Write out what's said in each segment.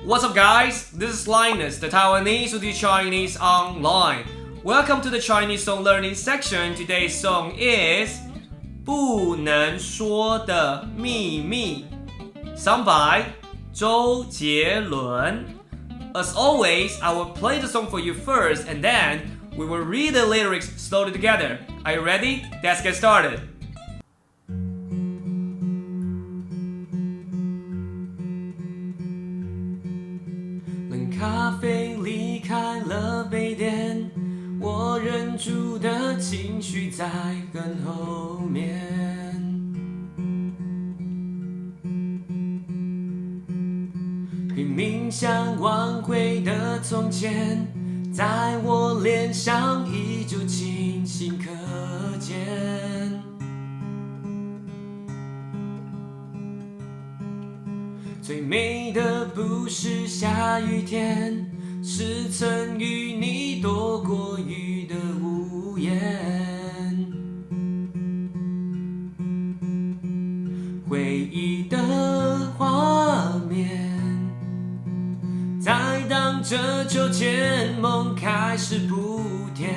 What's up, guys? This is Linus, the Taiwanese who do Chinese online. Welcome to the Chinese song learning section. Today's song is 不能说的秘密 sung by 周杰伦 As always, I will play the song for you first and then we will read the lyrics slowly together. Are you ready? Let's get started. 冷咖啡离开了杯垫，我忍住的情绪在很后面。拼命想挽回的从前，在我脸上依旧清晰可见。最美的不是下雨天，是曾与你躲过雨的屋檐。回忆的画面在荡着秋千，梦开始不甜。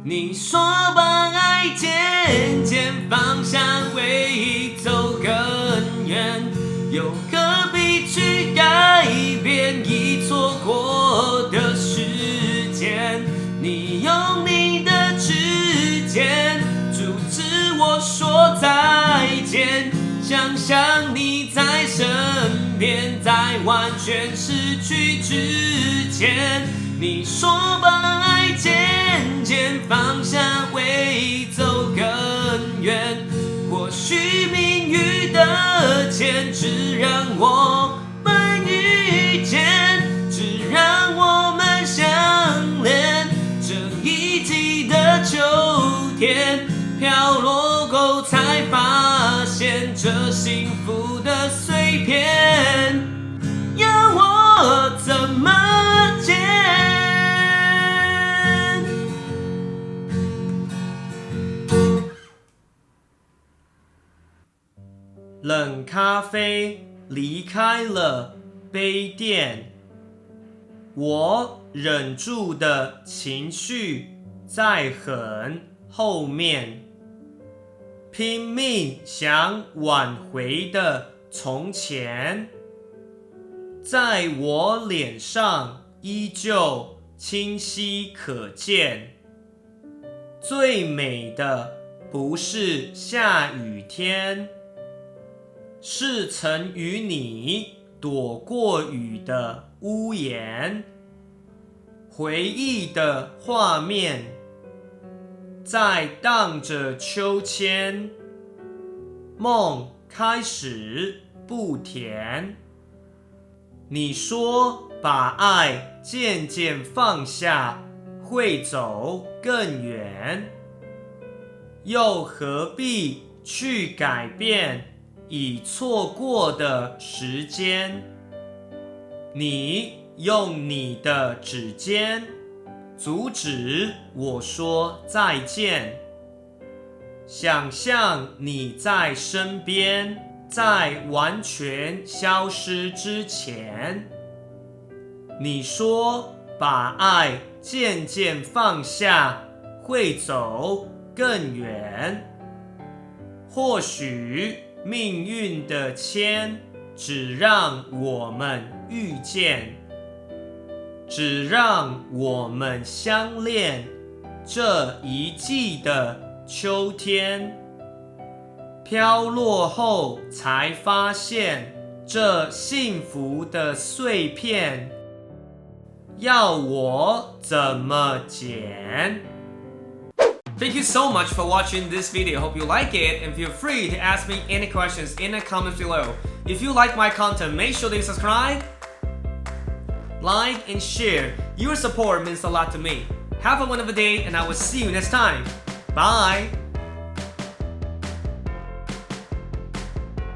你说把爱渐渐放下，回忆走更远，又何必去改变已错过的时间？你用你的指尖阻止我说再见，想象你在身边，在完全失去之前。你说把爱渐渐放下，回忆走更远，或许命运的牵制让我们遇见，只让我们相恋。这一季的秋天飘落后，才发现这幸福的碎片，要我怎么捡？冷咖啡离开了杯垫，我忍住的情绪在很后面，拼命想挽回的从前，在我脸上依旧清晰可见。最美的不是下雨天，是曾与你躲过雨的屋檐。回忆的画面在荡着秋千，梦开始不甜。你说把爱渐渐放下，会走更远，又何必去改变已错过的时间？你用你的指尖阻止我说再见，想象你在身边，在完全消失之前。你说把爱渐渐放下，会走更远，或许命运的牵只让我们遇见，只让我们相恋。这一季的秋天飘落后，才发现这幸福的碎片，要我怎么捡？Thank you so much for watching this video. Hope you like it and feel free to ask me any questions in the comments below. If you like my content, make sure to subscribe, like, and share. Your support means a lot to me. Have a wonderful day and I will see you next time. Bye!